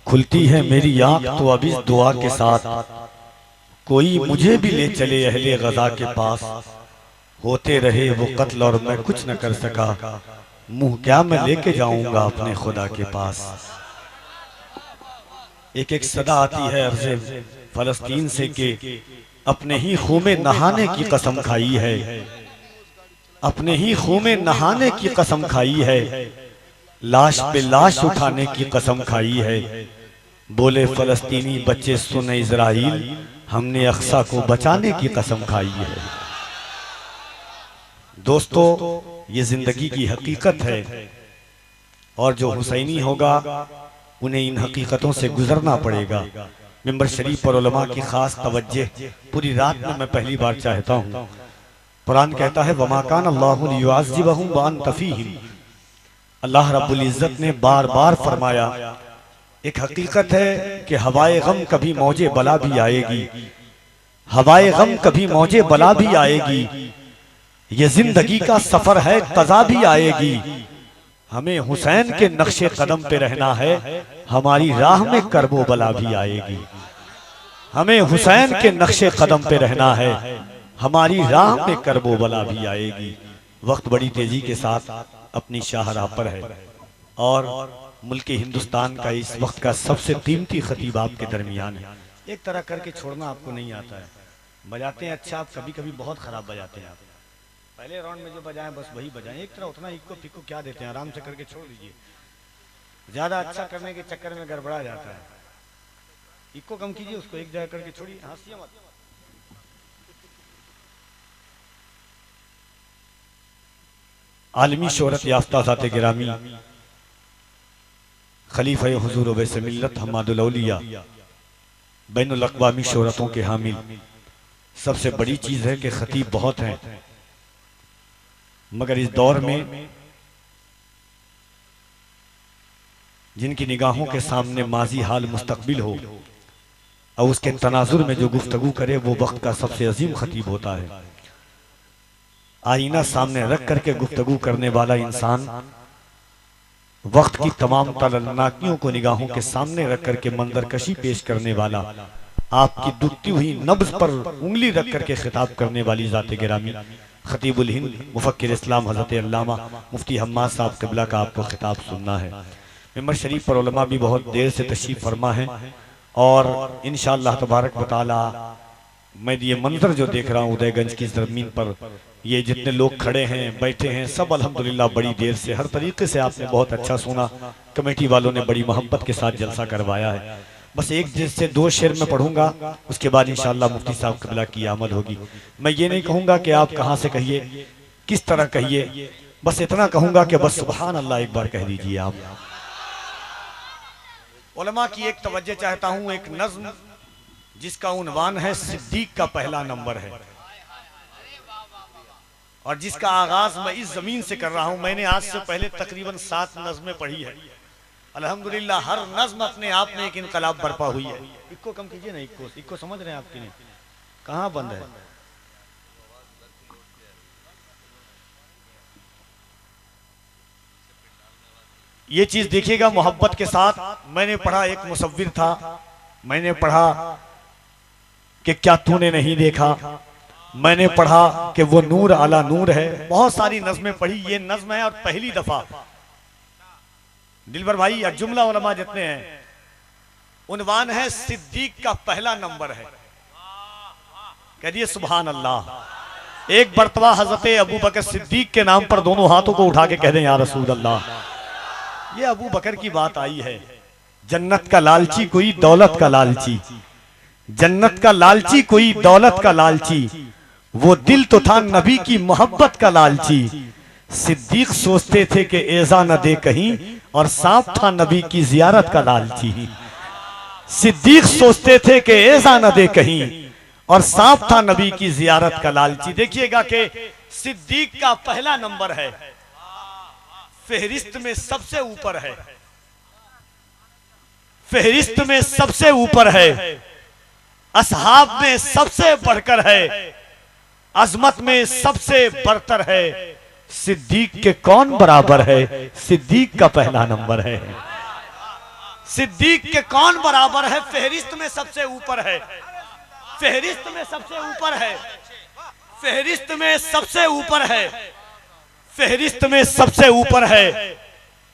खुलती है मेरी आंख तो अब इस दुआ के साथ, कोई मुझे भी ले चले अहले गजा के पास। होते रहे वो कत्ल और मैं कुछ न कर सका, मुंह क्या मैं लेके जाऊंगा अपने खुदा के पास। एक एक सदा आती है अर्ज़े फलस्तीन से के अपने ही खून में नहाने की कसम खाई है, अपने ही खून में नहाने की कसम खाई है, लाश पे लाश उठाने की कसम खाई है। बोले फलस्तीनी बच्चे सुने इज़राइल, हमने अक्सा को बचाने की कसम खाई है। दोस्तों, ये जिंदगी की हकीकत है और जो हुसैनी होगा उन्हें इन हकीकतों से गुजरना पड़ेगा। मिंबर शरीफ पर उलमा की खास तवज्जो पूरी रात में मैं पहली बार चाहता हूँ। कुरान कहता है वमा कान अल्लाहु लियुअज़्ज़िबहुम व अंत फ़ीहिम। अल्लाह रब्बुल इज़्ज़त ने बार बार फरमाया, एक हकीकत है कि हवाए गम कभी मौजे बला भी आएगी, हवाए गम कभी मौजे बला भी आएगी। ये जिंदगी का सफर है, कज़ा भी आएगी। हमें हुसैन के नक्शे कदम पे रहना है, हमारी राह में करबो बला भी आएगी। हमें हुसैन के नक्शे कदम पे रहना है, हमारी राह में करबो बला भी आएगी। वक्त बड़ी तेजी के साथ अपनी शाहराह पर है और मुल्क हिंदुस्तान का इस वक्त का सबसे कीमती खतीब आपके दरमियान है। एक तरह करके छोड़ना आपको नहीं आता है, बजाते हैं अच्छा, आप कभी कभी बहुत खराब बजाते हैं। आप पहले राउंड में जो बजाएं बस वही बजाएं, एक तरह उतना इक्को फिक्को क्या देते हैं, आराम से करके छोड़ दीजिए। ज्यादा अच्छा करने के चक्कर में गड़बड़ा जाता है। इक्को कम कीजिए, उसको एक जगह करके छोड़िए, हंसिए मत। आलमी शोहरत याफ्ता ज़ाते गिरामी खलीफा हुजूर वैसे मिल्लत हम्मादुल औलिया बैनुल अक़वामी शोहरतों के हामिल। सबसे बड़ी चीज है कि खतीब बहुत हैं, मगर इस दौर में जिनकी निगाहों के सामने माजी हाल मुस्तकबिल हो और उसके तनाजुर में जो गुफ्तगू करे वो वक्त का सबसे अजीम खतीब होता है। आईना सामने रख करके गुफ्तगू करने वाला इंसान वक्त की तमाम तलनाकियों को निगाहों के सामने रख करके मंजरकशी पेश करने वाला, आपकी दुखती हुई नब्ज पर उंगली रख करके खिताब करने वाली ज़ाते गिरामी खतीबुल हिंद मुफक्किर इस्लाम हज़रत अल्लामा मुफ्ती हम्माद साहब क़िबला का आपको खिताब सुनना है। मिंबर शरीफ पर उलमा भी बहुत देर से तशरीफ़ फरमा है और इंशाअल्लाह तबारक व तआला मैं ये मंजर जो देख रहा हूँ उदयगंज की ज़मीन पर, ये जितने लोग खड़े हैं बैठे हैं सब अल्हम्दुलिल्लाह बड़ी देर से हर तरीके से आपने बहुत अच्छा सुना। कमेटी वालों ने बड़ी मोहब्बत के साथ जलसा करवाया है। बस एक से दो शेर में पढ़ूंगा, उसके बाद इंशाअल्लाह मुफ्ती साहब क़िबला की आमद होगी। मैं ये नहीं कहूँगा कि आप कहाँ से कहिए, किस तरह कहिए, बस इतना कहूँगा कि बस सुभान अल्लाह एक बार कह दीजिए आप। उलमा की एक तवज्जो चाहता हूँ, एक नज़्म जिसका उन्वान है सिद्दीक का पहला नंबर है और जिसका आगाज मैं इस जमीन से कर रहा हूं। मैंने आज से पहले तकरीबन 7 नज़्में पढ़ी है। अल्हम्दुलिल्लाह हर नज़्म अपने आप में एक इनकलाब बरपा हुई है। इक्को कम कीजिए ना, इक्को समझ रहे हैं आपके लिए कहाँ बंद है। ये चीज देखिएगा मोहब्बत के साथ। मैंने पढ़ा, एक मुसव्विर था, मैंने पढ़ा कि क्या तूने नहीं देखा, मैंने पढ़ा कि वो नूर आला नूर है। बहुत सारी नज़्में पढ़ी, ये नज़्म है और पहली दफा दिलबर भाई या जुमला उलमा जितने हैं, उन्वान है सिद्दीक का पहला नंबर है। कह दिए सुभान अल्लाह। एक बर्तवा हजरत अबू बकर सिद्दीक के नाम पर दोनों हाथों को उठा के कह दें या रसूल अल्लाह। ये अबू बकर की बात आई है। जन्नत का लालची कोई दौलत का लालची, जन्नत का लालची कोई दौलत का लालची, वो दिल तो था नबी की मोहब्बत का लालची। सिद्दीक सोचते थे कि ऐज़ा न दे कहीं और सांप था नबी की जियारत का लालची। सिद्दीक सोचते थे कि ऐज़ा न दे कहीं और सांप था नबी की जियारत का लालची। देखिएगा कि सिद्दीक का पहला नंबर है, फहरिस्त में सबसे ऊपर है, फहरिस्त में सबसे ऊपर है, असहाब में सबसे बढ़कर है, अजमत में सबसे बरतर है। सिद्दीक के कौन बराबर है, सिद्दीक का पहला नंबर है। सिद्दीक के कौन बराबर है? फहरिस्त में सबसे ऊपर है, फहरिस्त में सबसे ऊपर है, फहरिस्त में सबसे ऊपर है, फहरिस्त में सबसे ऊपर है।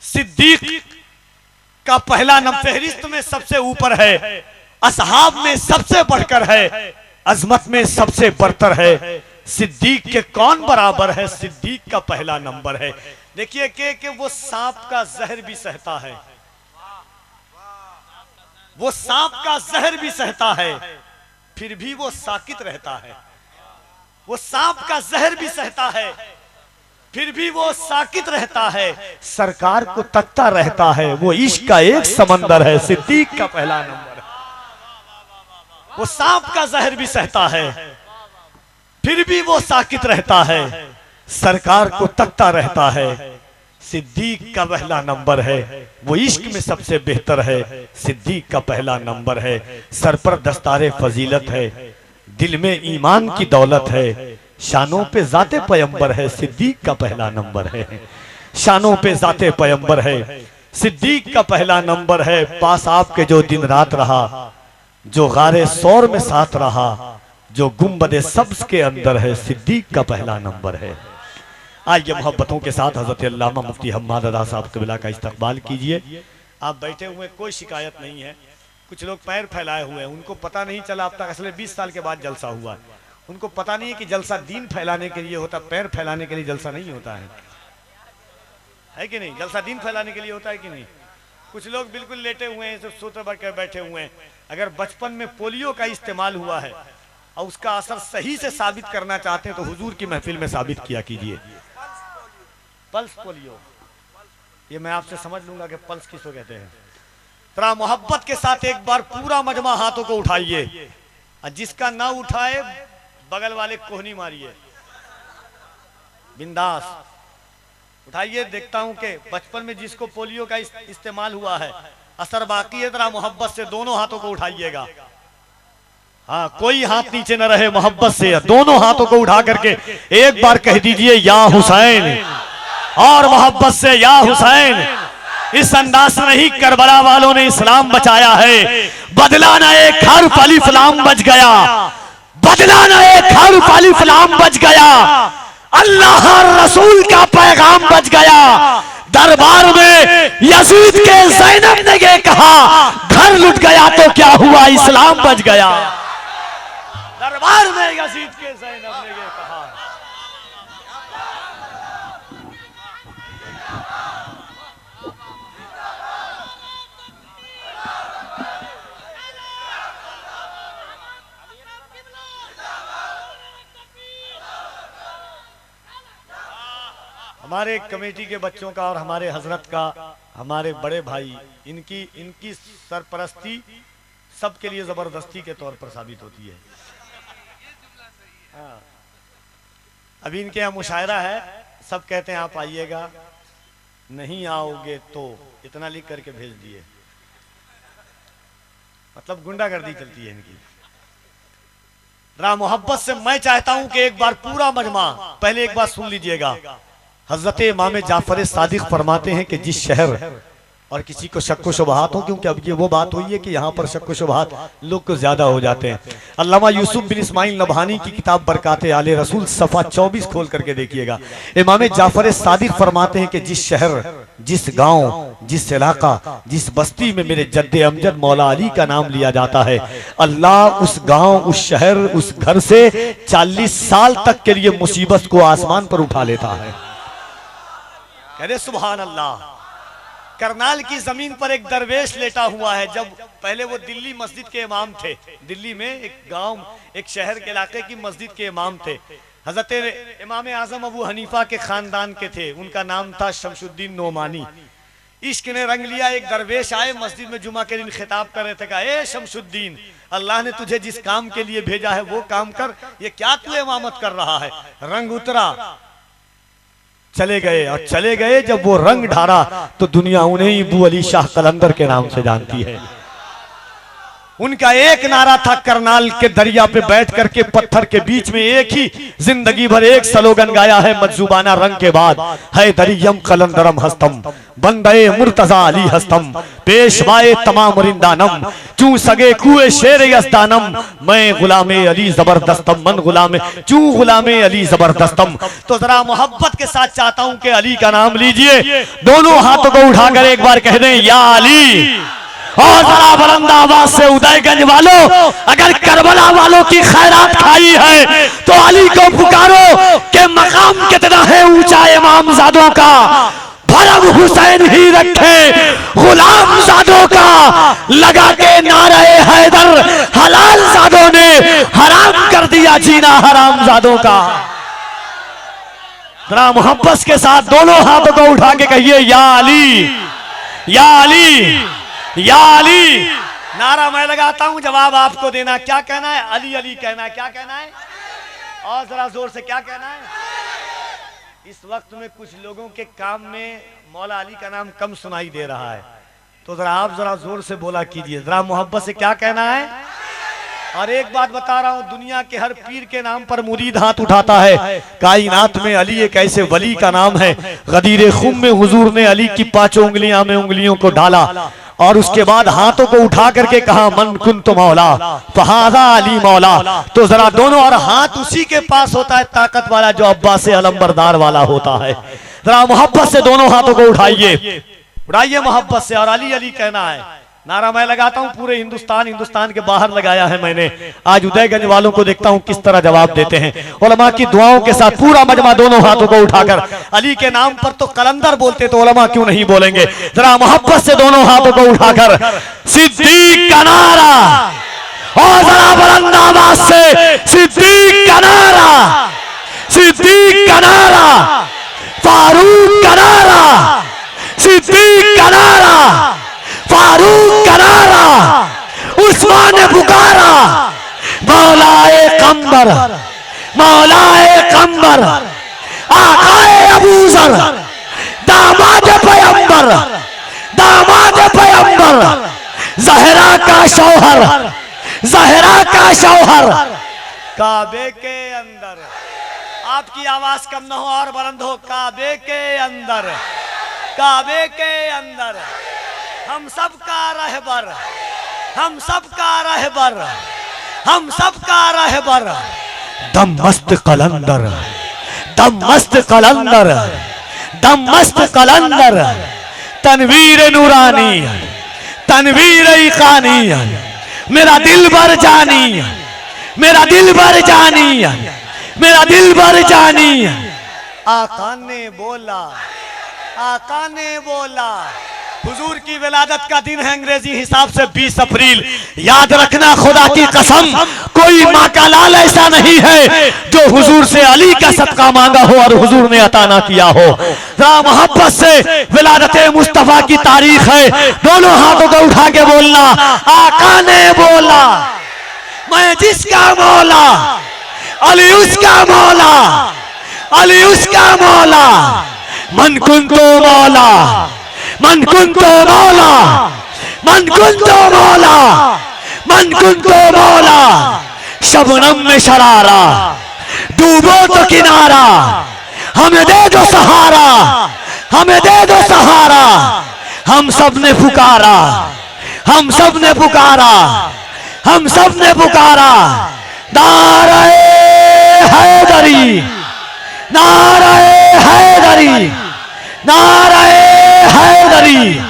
सिद्दीक का पहला नंबर फहरिस्त में सबसे ऊपर है, असहाब में सबसे बढ़कर है, अजमत में सबसे बरतर है। सिद्दीक के कौन बराबर है? सिद्दीक का पहला नंबर है। देखिए कि वो सांप का जहर भी सहता है, वो सांप का जहर भी सहता है, फिर भी वो साकित रहता है। वो सांप का जहर भी सहता है, फिर भी वो साकित रहता है, सरकार को तकता रहता है। वो इश्क का एक समंदर है, सिद्दीक का पहला नंबर है। वो सांप का जहर भी सहता है, फिर भी वो साकित रहता है, सरकार को तकता रहता है। सिद्दीक का पहला नंबर है। वो इश्क में सबसे बेहतर है, सिद्दीक का पहला नंबर है। सर पर दस्तारे फजीलत है, दिल में ईमान की दौलत है, शानों पे जाते पैगंबर है, सिद्दीक का पहला नंबर है। शानों पे जाते पैगंबर है, सिद्दीक का पहला नंबर है। पास आपके जो दिन रात रहा, जो गारे सौर में साथ रहा, जो गुंबदे सब्ज के अंदर है, सिद्दीक का पहला नंबर है। आइए मोहब्बतों के साथ हजरत अल्लामा मुफ्ती हम्माद अदा साहब क़िबला का इस्तकबाल कीजिए। आप बैठे हुए, कोई शिकायत नहीं है। कुछ लोग पैर फैलाए हुए हैं, उनको पता नहीं चला अब तक, असले 20 साल के बाद जलसा हुआ है। उनको पता नहीं है कि जलसा दीन फैलाने के लिए होता, पैर फैलाने के लिए जलसा नहीं होता है कि नहीं? जलसा दीन फैलाने के लिए होता है कि नहीं? कुछ लोग बिल्कुल लेटे हुए हैं, सब सोते कर बैठे हुए हैं। अगर बचपन में पोलियो का इस्तेमाल हुआ है और उसका असर सही से साबित करना चाहते हैं तो हुजूर की महफिल में साबित किया कीजिए। पल्स पोलियो, ये मैं आपसे समझ लूंगा कि पल्स किसको कहते हैं। तरा मोहब्बत के साथ एक बार पूरा मजमा हाथों को उठाइए, और जिसका ना उठाए बगल वाले कोहनी मारिए, बिंदास उठाइए। देखता हूं कि बचपन में जिसको पोलियो का इस्तेमाल हुआ है, असर बाकी है, तरा मोहब्बत से दोनों हाथों को उठाइएगा। हाँ, कोई हाथ नीचे न रहे, मोहब्बत से दोनों हाथों को उठा करके एक बार कह दीजिए या हुसैन, और मोहब्बत से या हुसैन। इस अंदाज से नहीं, करबला वालों ने इस्लाम बचाया है। बदला ना एक हर्फ अलिफ लाम बच गया, बदला ना एक हर्फ अलिफ लाम बच गया, अल्लाह रसूल का पैगाम बच गया। दरबार में यजीद के ज़ैनब ने ये कहा, घर लुट गया तो क्या हुआ, इस्लाम बच गया। दरबार में यजीद के ज़ैनब ने ये कहा। हमारे कमेटी के बच्चों का और हमारे हजरत का, हमारे बड़े भाई, इनकी सरपरस्ती सबके लिए जबरदस्ती के तौर पर साबित होती है। हाँ, अभी इनके यहाँ मुशायरा है, सब कहते हैं आप आइएगा, नहीं आओगे तो इतना लिख करके भेज दिए। मतलब गुंडागर्दी चलती है इनकी। रा मोहब्बत से मैं चाहता हूं कि एक बार पूरा मजमा, पहले एक बार सुन लीजिएगा। हजरत इमाम जाफर सादिक फरमाते हैं कि जिस शहर, और किसी को शक व शुबहात हो, क्योंकि अब ये वो बात हुई है कि यहाँ पर शक व शुबहात लोग को ज्यादा हो जाते हैं। अल्लामा यूसुफ बिन इस्माइल नबहानी की किताब बरकाते आले रसूल सफ़ा 24 खोल करके देखिएगा। इमाम जाफर सादिक फरमाते हैं कि जिस शहर, जिस गांव, जिस इलाका, जिस बस्ती में मेरे जद्दे अमजद मौला अली का नाम लिया जाता है, अल्लाह उस गांव, उस शहर, उस घर से 40 साल तक के लिए मुसीबत को आसमान पर उठा लेता है। कह रहे सुभान अल्लाह। करनाल की जमीन पर एक दरवेश लेटा हुआ है। जब पहले वो दिल्ली मस्जिद के इमाम थे, दिल्ली में एक गांव, एक शहर के इलाके की मस्जिद के इमाम थे। हजरत इमाम आजम अबू हनीफा के खानदान के थे, उनका नाम था शमशुद्दीन नोमानी। इश्क ने रंग लिया, एक दरवेश आए मस्जिद में जुमा के दिन खिताब कर रहे थे, कहा ए शमशुद्दीन, अल्लाह ने तुझे जिस काम के लिए भेजा है वो काम कर, ये क्या तू इमामत कर रहा है। रंग उतरा, चले गए, और चले गए जब वो रंग ढारा तो दुनिया उन्हें ही अबू अली शाह कलंदर के नाम से जानती है। उनका एक नारा था, करनाल के दरिया पे बैठ करके पत्थर के बीच में एक ही जिंदगी भर एक स्लोगन गाया है मजजुबाना रंग के बाद, है दरियम कलंदरम हस्तम बंदे मुर्तजा अली हस्तम पेशवाए तमाम रिंदानम चू सगे कुए शेर यस्तानम मैं गुलामे अली जबरदस्तम मन गुलामे चू गुलामे अली जबरदस्तम। तो जरा मोहब्बत के साथ चाहता हूं कि अली का नाम लीजिए, दोनों हाथों को उठाकर एक बार कह दें या अली। और जरा बुलंद आवाज से उदयगंज वालों, अगर करबला वालों की खैरात खाई है तो अली को पुकारो कि मकाम कितना है ऊंचा इमामजादों का, भरम हुसैन ही रखे गुलाम जादों का, लगा के नारे हैदर हलाल जादों ने हराम कर दिया जीना हराम जादों का। जरा मोहब्बत के साथ दोनों हाथों को उठा के कहिए या अली, या अली, या अली। नारा मैं लगाता हूं, जवाब आपको देना। क्या कहना है? अली अली कहना है। क्या कहना है? और जरा जोर से क्या कहना है? इस वक्त में कुछ लोगों के काम में मौला अली का नाम कम सुनाई दे रहा है, तो जरा आप जरा जोर से बोला कीजिए, जरा मोहब्बत से क्या कहना है। और एक बात बता रहा हूं, दुनिया के हर पीर के नाम पर मुरीद हाथ उठाता है, कायनात में अली एक ऐसे वली का नाम है। गदीर खुम में हुजूर ने अली की 5 उंगलियां में उंगलियों को डाला और उसके बाद हाथों को उठा करके कहा मन कुन तो मौला फहाजा अली मौला। तो जरा दोनों, और हाथ उसी के पास होता है ताकत वाला जो अब्बास अलंबरदार वाला होता है। जरा मोहब्बत से दोनों हाथों को उठाइए, उठाइए मोहब्बत से, और अली अली कहना है। नारा मैं लगाता हूं पूरे हिंदुस्तान के बाहर लगाया है मैंने। आज उदयगंज वालों को देखता हूं किस तरह जवाब देते हैं। उलमा की दुआओं के साथ पूरा मजमा दोनों हाथों को उठाकर, अली के नाम पर तो कलंदर बोलते तो उलमा क्यों नहीं बोलेंगे। जरा मोहब्बत से दोनों हाथों को उठाकर सिद्दीक का नारा, और जरा बुलंद आवाज से सिद्दीक का नारा, सिद्दीक का नारा, फारूक का नारा, सिद्दीक का नारा, फारूक का नारा, उस्मान ने पुकारा मौलाए कम्बर, मौलाए कम्बर, आकाए अबूजर, दामाद पैगंबर, दामाद पैगंबर, जहरा का शौहर, जहरा का शौहर, काबे के अंदर। आपकी आवाज कम न हो और बुलंद हो, काबे के अंदर, काबे के अंदर हम सबका रहबर, हम सबका रहबर, हम सबका रहबर, दम मस्त कलंदर, दम मस्त कलंदर, दम मस्त कलंदर, तनवीर नूरानी, तनवीर इकानी, मेरा दिल भर जानी, मेरा दिल भर जानी, मेरा दिल भर जानी। आका ने बोला, आका ने बोला। हुजूर की विलादत का दिन है अंग्रेजी हिसाब से 20 अप्रैल। याद रखना खुदा की कसम, कोई माँ का लाल ऐसा नहीं है जो हुजूर से अली का सदका मांगा हो और हुजूर ने अता ना किया हो। जरा मोहब्बत से विलादत मुस्तफा की तारीख है, दोनों हाथों को उठा के बोलना, आका ने बोला मैं जिसका मौला अली उसका मौला, अली उसका मौला, मन कुन तो मौला, मन कुन तो मौला, मन कुन तो मौला, मन कुन तो मौला। शबनम में शरारा डूबो तो किनारा, हमें दे दो सहारा, हमें दे दो सहारा। हम सब ने पुकारा, हम सब ने पुकारा, हम सब ने पुकारा, नारे हैदरी, नारे हैदरी, नारे हैदरी।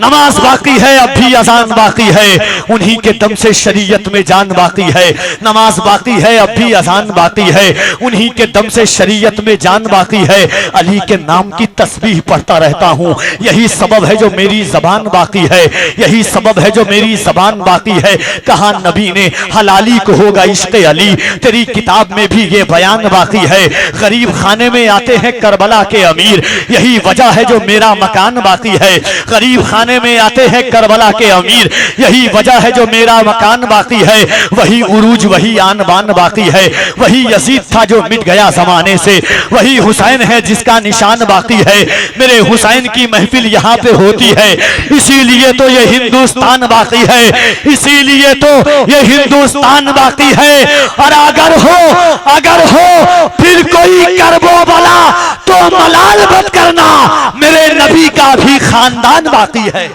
नमाज बाकी है, अब भी अजान बाकी है, उन्हीं के दम से शरीयत में जान बाकी है। नमाज बाकी है, अब भी अजान बाकी है, उन्हीं के दम से शरीयत में जान बाकी है। अली के नाम की तस्बीह पढ़ता रहता हूँ, यही सबब है जो मेरी जबान बाकी है, यही सबब है जो मेरी जबान बाकी है। कहा नबी ने हलाली को होगा इश्क अली, तेरी किताब में भी ये बयान बाकी है। गरीब खाने में आते हैं करबला के अमीर, यही वजह है जो मेरा मकान बाकी है। गरीब खाने खाने में आते हैं करबला के अमीर। यही वजह है जो मेरा मकान बाकी है, वही उरूज वही आन बान बाकी है। वही यजीद था जो मिट गया जमाने से, वही हुसैन है जिसका निशान बाकी है। मेरे हुसैन की महफिल यहाँ पे होती है, इसीलिए तो ये हिंदुस्तान बाकी है, इसीलिए तो ये हिंदुस्तान बाकी है। और अगर हो फिर कोई करबो बला तो मलाल मत करना, मेरे नबी का भी खानदान बाकी है।